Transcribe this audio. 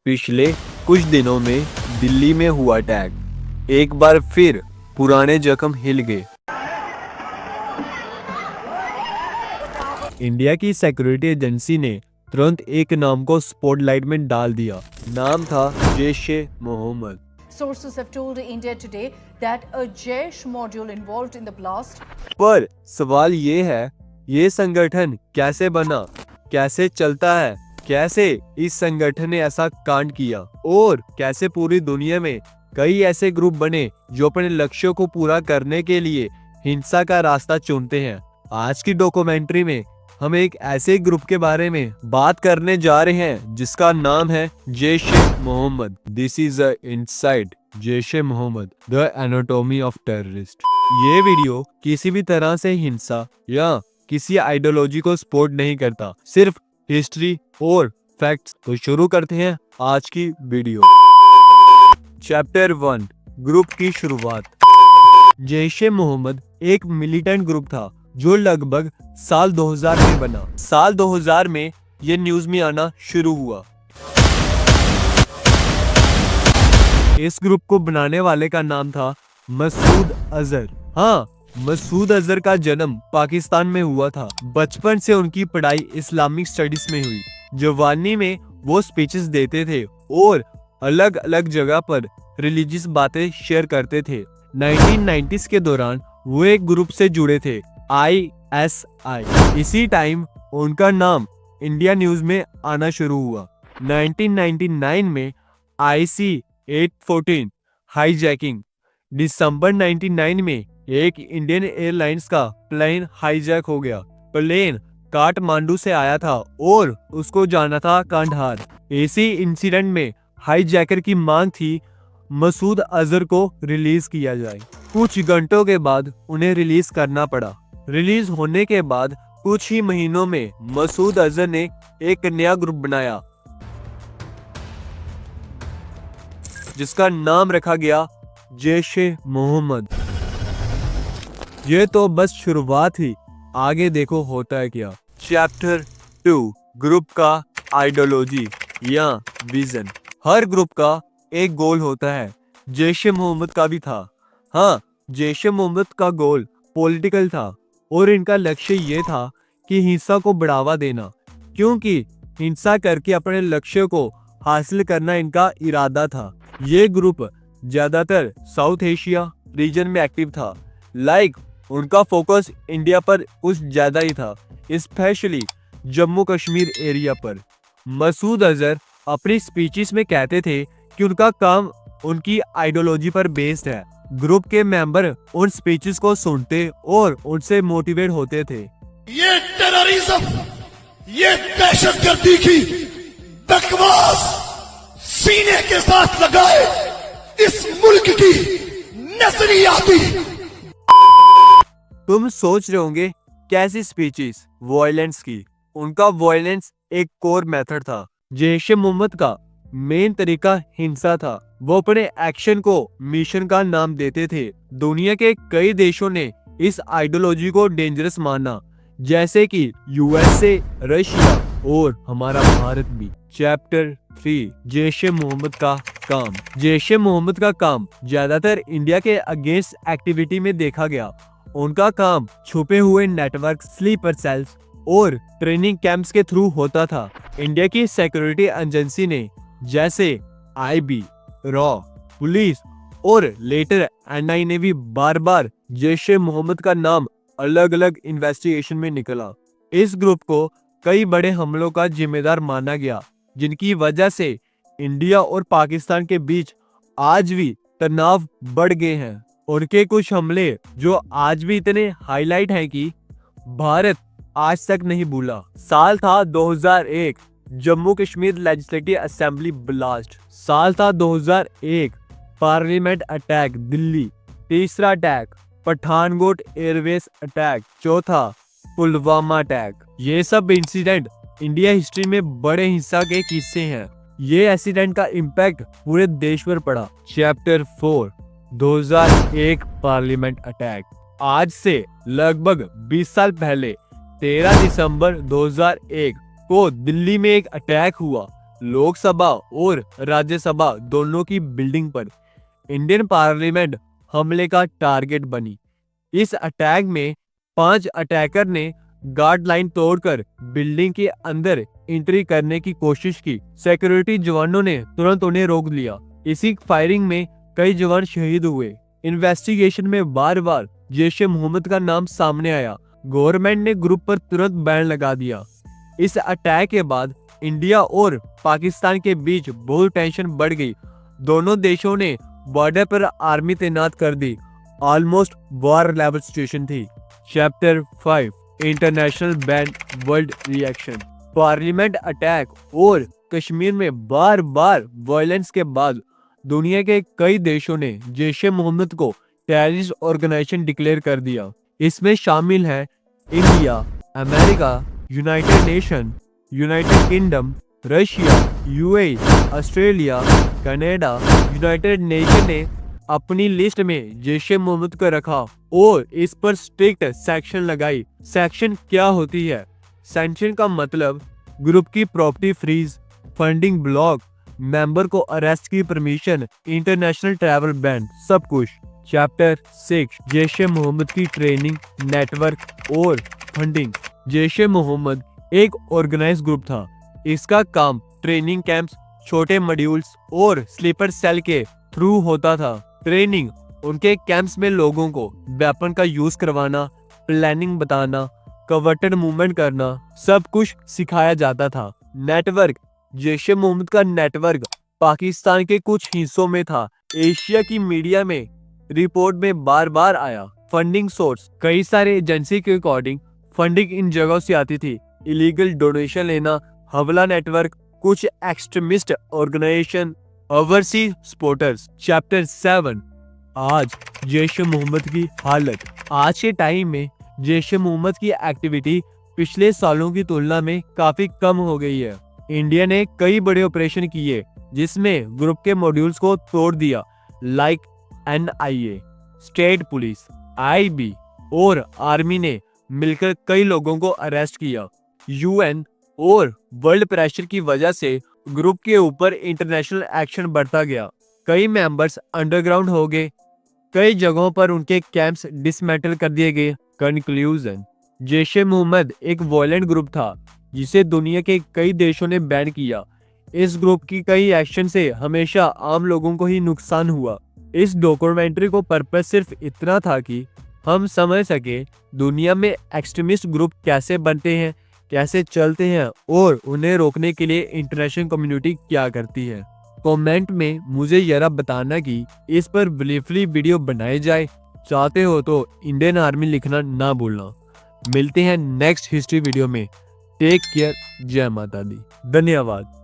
पिछले कुछ दिनों में दिल्ली में हुआ अटैक। एक बार फिर पुराने जख्म हिल गए। इंडिया की सिक्योरिटी एजेंसी ने तुरंत एक नाम को स्पॉटलाइट में डाल दिया। नाम था Jaish-e-Mohammed. Sources have told India today that a Jaish module involved in the blast. पर सवाल ये है, ये संगठन कैसे बना, कैसे चलता है, कैसे इस संगठन ने ऐसा कांड किया और कैसे पूरी दुनिया में कई ऐसे ग्रुप बने जो अपने लक्ष्यों को पूरा करने के लिए हिंसा का रास्ता चुनते हैं। आज की डॉक्यूमेंट्री में हम एक ऐसे ग्रुप के बारे में बात करने जा रहे हैं जिसका नाम है Jaish-e-Mohammed. This is a inside Jaish-e-Mohammed, the anatomy of terrorist. ये वीडियो किसी भी तरह से हिंसा या किसी आइडियोलॉजी को सपोर्ट नहीं करता, सिर्फ हिस्ट्री और फैक्ट्स। तो शुरू करते हैं आज की वीडियो। चैप्टर 1, ग्रुप की शुरुआत। जैश-ए-मोहम्मद एक मिलिटेंट ग्रुप था जो लगभग साल 2000 में बना। साल 2000 में ये न्यूज में आना शुरू हुआ। इस ग्रुप को बनाने वाले का नाम था मसूद अजहर। हाँ, मसूद अजहर का जन्म पाकिस्तान में हुआ था। बचपन से उनकी पढ़ाई इस्लामिक स्टडीज में हुई। जवानी में वो स्पीचेस देते थे और अलग अलग जगह पर रिलीजियस बातें शेयर करते थे। 1990s के दौरान वो एक ग्रुप से जुड़े थे, ISI। इसी टाइम उनका नाम इंडिया न्यूज में आना शुरू हुआ। 1999 में IC-814 हाईजैकिंग। दिसंबर 1999 में एक इंडियन एयरलाइंस का प्लेन हाईजैक हो गया। प्लेन काठमांडू से आया था और उसको जाना था कांधार। इसी इंसिडेंट में हाईजैकर की मांग थी मसूद अजहर को रिलीज किया जाए। कुछ घंटों के बाद उन्हें रिलीज करना पड़ा। रिलीज होने के बाद कुछ ही महीनों में मसूद अजहर ने एक नया ग्रुप बनाया जिसका नाम रखा गया जैश-ए-मोहम्मद। ये तो बस शुरुआत ही, आगे देखो होता है क्या। चैप्टर 2, ग्रुप का आइडियोलॉजी या विजन। हर ग्रुप का एक गोल होता है। जैश-ए-मोहम्मद का भी था। हाँ, जैश-ए-मोहम्मद का गोल पॉलिटिकल था और इनका लक्ष्य ये था कि हिंसा को बढ़ावा देना, क्योंकि हिंसा करके अपने लक्ष्य को हासिल करना इनका इरादा था। ये ग्रुप ज्यादातर साउथ एशिया रीजन में एक्टिव था। उनका फोकस इंडिया पर कुछ ज्यादा ही था, स्पेशली जम्मू कश्मीर एरिया पर। मसूद अजहर अपनी स्पीचेस में कहते थे कि उनका काम उनकी आइडियोलॉजी पर बेस्ड है। ग्रुप के मेंबर उन स्पीचेस को सुनते और उनसे मोटिवेट होते थे। ये टेररिज्म, ये दहशतगर्दी की बकवास सीने के साथ लगाए इस मुल्क की नजरियाती। तुम सोच रहे होंगे कैसी स्पीचेस, वॉयलेंस की। उनका वॉयलेंस एक कोर मेथड था। जैश-ए-मोहम्मद का मेन तरीका हिंसा था। वो अपने एक्शन को मिशन का नाम देते थे। दुनिया के कई देशों ने इस आइडियोलॉजी को डेंजरस माना, जैसे कि USA, रशिया और हमारा भारत भी। चैप्टर 3, जैश-ए-मोहम्मद का काम। जैश-ए-मोहम्मद का काम ज्यादातर इंडिया के अगेंस्ट एक्टिविटी में देखा गया। उनका काम छुपे हुए नेटवर्क, स्लीपर सेल्स और ट्रेनिंग कैंप्स के थ्रू होता था। इंडिया की सिक्योरिटी एजेंसी ने जैसे IB, रॉ, पुलिस और लेटर NI ने भी बार बार जैश-ए-मोहम्मद का नाम अलग अलग इन्वेस्टिगेशन में निकला। इस ग्रुप को कई बड़े हमलों का जिम्मेदार माना गया, जिनकी वजह से इंडिया और पाकिस्तान के बीच आज भी तनाव बढ़ गए हैं। उनके कुछ हमले जो आज भी इतने हाईलाइट हैं कि भारत आज तक नहीं भूला। साल था 2001, Jammu Kashmir legislative assembly blast. साल था 2001, पार्लियामेंट अटैक दिल्ली। तीसरा अटैक पठानकोट एयरवेज अटैक। चौथा पुलवामा अटैक। ये सब इंसिडेंट इंडिया हिस्ट्री में बड़े हिंसा के किस्से हैं। ये एक्सीडेंट का इम्पैक्ट पूरे देश पर पड़ा। Chapter 4, 2001 parliament attack. आज से लगभग 20 साल पहले 13 दिसंबर 2001 को दिल्ली में एक अटैक हुआ। लोकसभा और राज्यसभा दोनों की बिल्डिंग पर इंडियन पार्लियामेंट हमले का टारगेट बनी। इस अटैक में 5 अटैकर ने गार्ड लाइन तोड़कर बिल्डिंग के अंदर एंट्री करने की कोशिश की। सिक्योरिटी जवानों ने तुरंत उन्हें रोक लिया। इसी फायरिंग में कई जवान शहीद हुए। इन्वेस्टिगेशन में बार बार जैश-ए-मोहम्मद का नाम सामने आया। गवर्नमेंट ने ग्रुप पर तुरंत बैन लगा दिया। इस अटैक के बाद इंडिया और पाकिस्तान के बीच बहुत टेंशन बढ़ गई। दोनों देशों ने बॉर्डर पर आर्मी तैनात कर दी। ऑलमोस्ट वॉर लेवल सिचुएशन थी। Chapter 5 international ban world reaction. Parliament attack और कश्मीर में बार बार वायलेंस के बाद दुनिया के कई देशों ने जैश-ए-मोहम्मद को टेररिस्ट ऑर्गेनाइजेशन डिक्लेयर कर दिया। इसमें शामिल है India, America, United nation, United kingdom, Russia, UAE, Australia, Canada. United nation ने अपनी लिस्ट में जैश-ए-मोहम्मद को रखा और इस पर स्ट्रिक्ट सेक्शन लगाई। सेक्शन क्या होती है? सेक्शन का मतलब ग्रुप की property freeze, funding block, member को अरेस्ट की परमिशन, इंटरनेशनल ट्रैवल बैन, सब कुछ। चैप्टर 6 जैश-ए-मोहम्मद की ट्रेनिंग, नेटवर्क और फंडिंग। जैश-ए-मोहम्मद एक ऑर्गेनाइज्ड ग्रुप था। इसका काम ट्रेनिंग कैंप्स, छोटे मॉड्यूल्स और स्लीपर सेल के थ्रू होता था। ट्रेनिंग उनके कैंप्स में लोगों को वेपन का यूज करवाना, प्लानिंग बताना, कवर्टेड मूवमेंट करना, सब कुछ सिखाया जाता था। नेटवर्क जैश-ए-मोहम्मद का नेटवर्क पाकिस्तान के कुछ हिस्सों में था। एशिया की मीडिया में रिपोर्ट में बार बार आया। फंडिंग सोर्स कई सारे एजेंसी के अकॉर्डिंग फंडिंग इन जगहों से आती थी। इलीगल डोनेशन लेना, हवला नेटवर्क, कुछ extremist organisation, overseas supporters. Chapter 7 आज जैश-ए-मोहम्मद की हालत। आज के टाइम में जैश-ए-मोहम्मद की एक्टिविटी पिछले सालों की तुलना में काफी कम हो गई है। इंडिया ने कई बड़े ऑपरेशन किए जिसमें ग्रुप के मॉड्यूल्स को तोड़ दिया, like NIA, state police, IB और आर्मी ने मिलकर कई लोगों को अरेस्ट किया। UN और वर्ल्ड प्रेशर की वजह से ग्रुप के ऊपर इंटरनेशनल एक्शन बढ़ता गया। कई मेंबर्स अंडरग्राउंड हो गए। कई जगहों पर उनके कैंप्स डिसमेंटल कर दिए गए। कंक्लूजन, जैश-ए-मोहम्मद एक वायलेंट ग्रुप था जिसे दुनिया के कई देशों ने बैन किया। इस ग्रुप की कई एक्शन से हमेशा आम लोगों को ही नुकसान हुआ। इस डॉक्यूमेंट्री को पर्पस सिर्फ इतना था कि हम समझ सके दुनिया में एक्सट्रीमिस्ट ग्रुप कैसे बनते हैं, कैसे चलते हैं और उन्हें रोकने के लिए इंटरनेशनल कम्युनिटी क्या करती है। कमेंट में मुझे जरा बताना कि इस पर ब्रीफली वीडियो बनाई जाए। चाहते हो तो इंडियन आर्मी लिखना ना भूलना। मिलते हैं नेक्स्ट हिस्ट्री वीडियो में। Take care. जय माता दी। धन्यवाद।